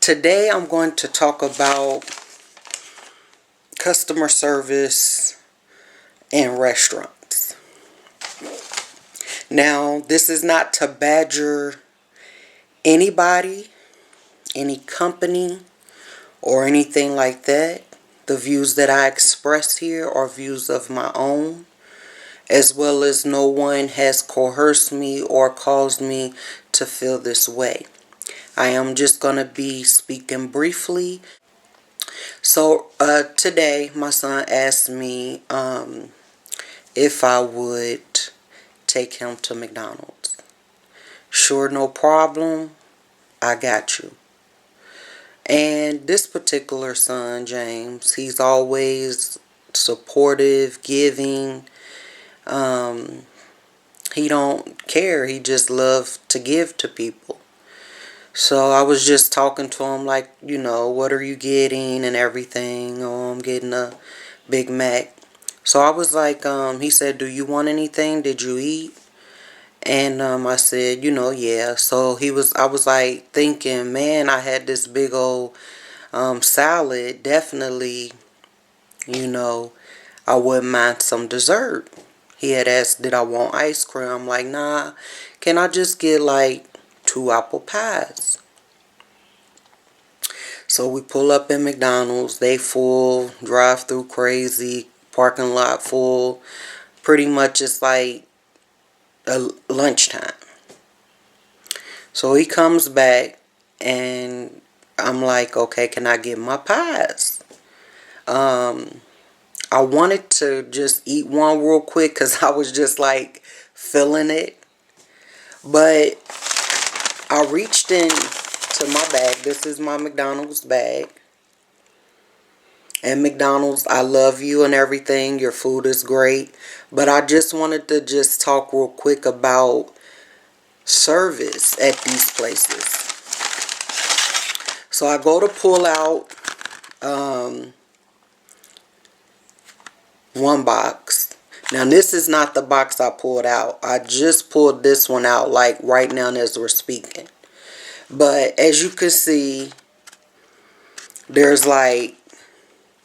Today I'm going to talk about customer service in restaurants. Now, this is not to badger anybody, any company, or anything like that. The views that I express here are views of my own, as well as no one has coerced me or caused me to feel this way. I am just going to be speaking briefly. So today my son asked me if I would take him to McDonald's. Sure, no problem. I got you. And this particular son, James, he's always supportive, giving. He don't care. He just loves to give to people. So I was just talking to him like, what are you getting and everything. Oh, I'm getting a Big Mac. So I was like, he said, do you want anything? Did you eat? And I said, yeah. So I was like thinking, man, I had this big old salad. Definitely, I wouldn't mind some dessert. He had asked, did I want ice cream? I'm like, nah, can I just get like 2 apple pies? So we pull up in McDonald's. They full, drive through crazy, parking lot full. Pretty much it's like a lunchtime. So he comes back and I'm like, okay, can I get my pies? I wanted to just eat one real quick because I was just like feeling it. But I reached in to my bag. This is my McDonald's bag. And McDonald's, I love you and everything. Your food is great. But I just wanted to just talk real quick about service at these places. So I go to pull out one box. Now this is not the box I pulled out. I just pulled this one out like right now as we're speaking. But as you can see, there's like,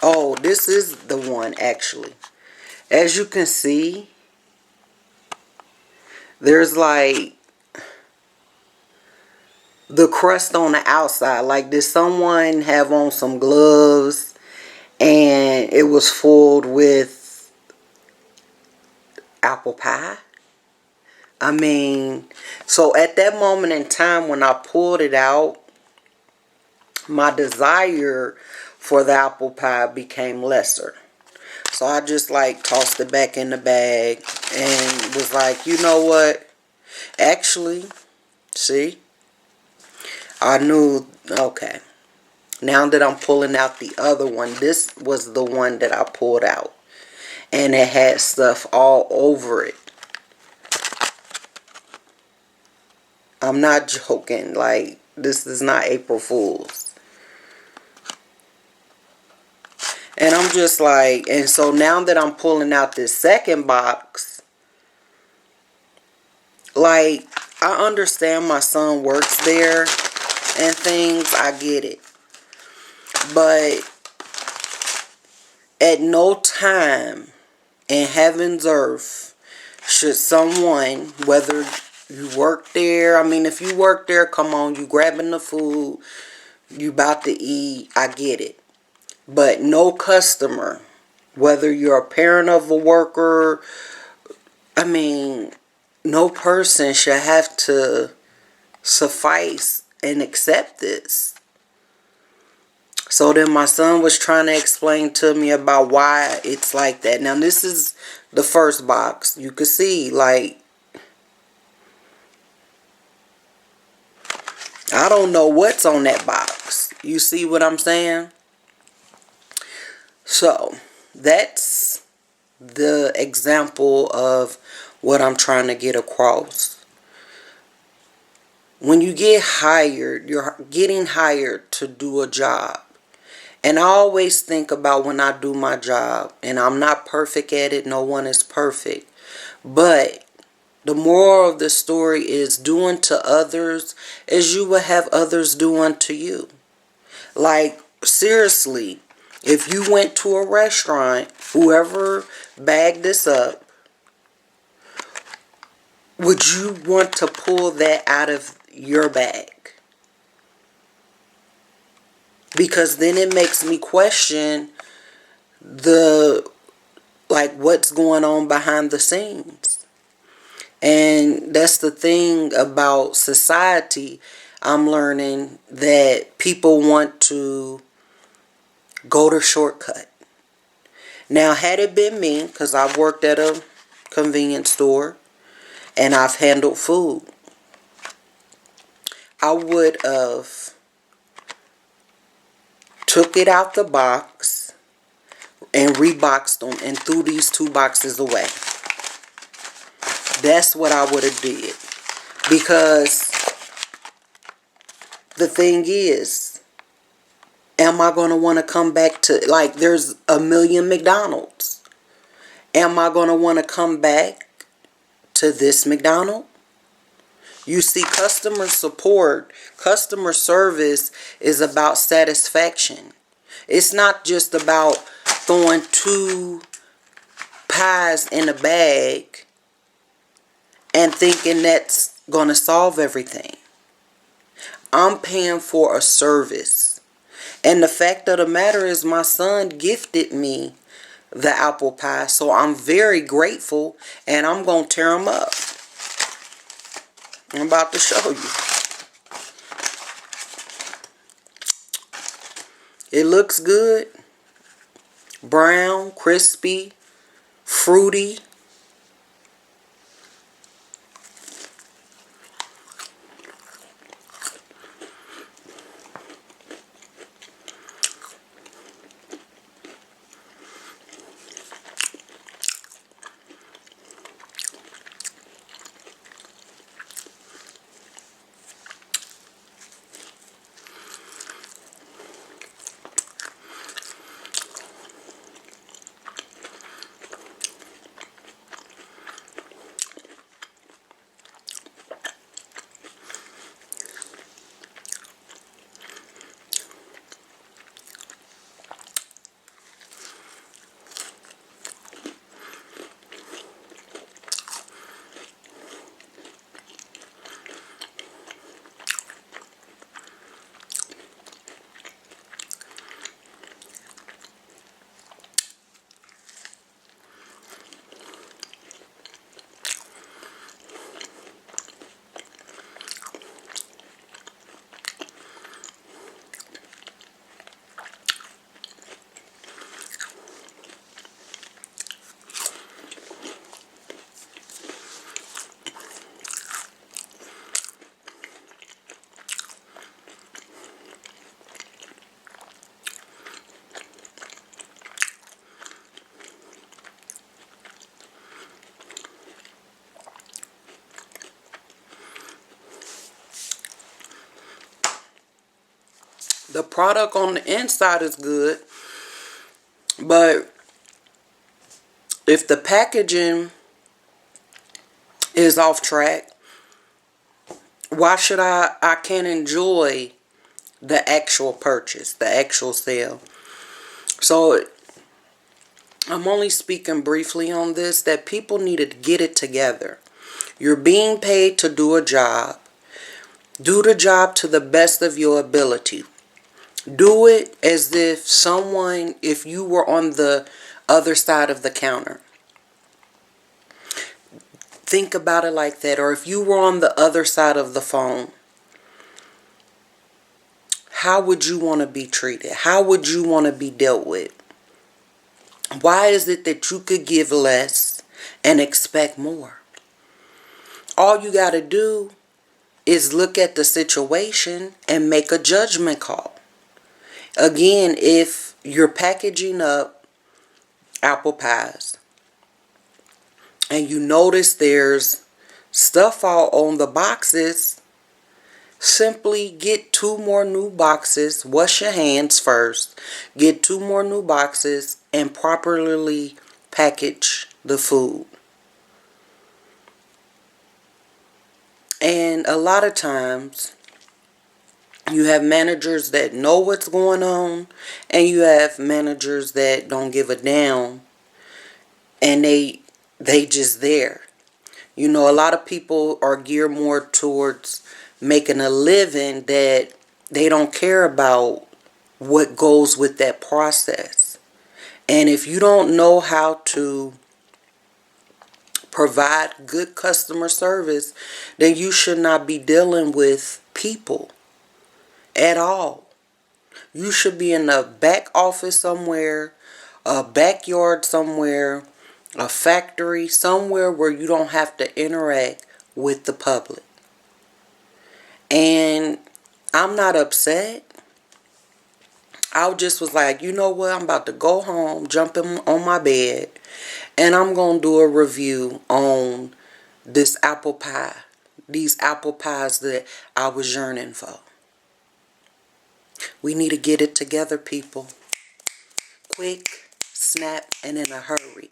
oh, this is the one actually. As you can see, there's like the crust on the outside. Like, did someone have on some gloves and it was filled with apple pie? I mean, so at that moment in time when I pulled it out, my desire for the apple pie became lesser. So I just like tossed it back in the bag and was like, you know what? Actually, see, I knew, okay. Now that I'm pulling out the other one, this was the one that I pulled out. And it had stuff all over it. I'm not joking. Like, this is not April Fool's. And I'm just like, and so now that I'm pulling out this second box, like, I understand my son works there and things. I get it. But at no time in heaven's earth should someone, whether you work there, I mean, if you work there, come on, you grabbing the food, you about to eat, I get it. But no customer, whether you're a parent of a worker, I mean, no person should have to suffice and accept this. So then my son was trying to explain to me about why it's like that. Now this is the first box. You can see, like, I don't know what's on that box. You see what I'm saying? So that's the example of what I'm trying to get across. When you get hired, you're getting hired to do a job. And I always think about when I do my job, and I'm not perfect at it, no one is perfect. But the moral of the story is do unto others as you would have others do unto you. Like, seriously, if you went to a restaurant, whoever bagged this up, would you want to pull that out of your bag? Because then it makes me question the, like, what's going on behind the scenes. And that's the thing about society. I'm learning that people want to go the shortcut. Now, had it been me, because I've worked at a convenience store and I've handled food, I would have took it out the box and reboxed them and threw these 2 boxes away. That's what I would have did. Because the thing is, am I going to want to come back to, like, there's a million McDonald's. Am I going to want to come back to this McDonald? You see, customer support, customer service is about satisfaction. It's not just about throwing 2 pies in a bag and thinking that's going to solve everything. I'm paying for a service. And the fact of the matter is, my son gifted me the apple pie, so I'm very grateful, and I'm going to tear them up. I'm about to show you. It looks good. Brown, crispy, fruity. The product on the inside is good, but if the packaging is off track, why should I can't enjoy the actual purchase, the actual sale? So I'm only speaking briefly on this, that people need to get it together. You're being paid to do a job. Do the job to the best of your ability. Do it as if you were on the other side of the counter. Think about it like that. Or if you were on the other side of the phone, how would you want to be treated? How would you want to be dealt with? Why is it that you could give less and expect more? All you got to do is look at the situation and make a judgment call. Again, if you're packaging up apple pies and you notice there's stuff all on the boxes, simply get 2 more new boxes. Wash your hands first. Get 2 more new boxes and properly package the food. And a lot of times, You have managers that know what's going on, and you have managers that don't give a damn, and they just there. You know, a lot of people are geared more towards making a living, that they don't care about what goes with that process. And if you don't know how to provide good customer service, then you should not be dealing with people at all. You should be in a back office somewhere, a backyard somewhere, a factory, somewhere where you don't have to interact with the public. And I'm not upset. I just was like, you know what? I'm about to go home, jump in on my bed, and I'm going to do a review on this apple pie. These apple pies that I was yearning for. We need to get it together, people. Quick, snap, and in a hurry.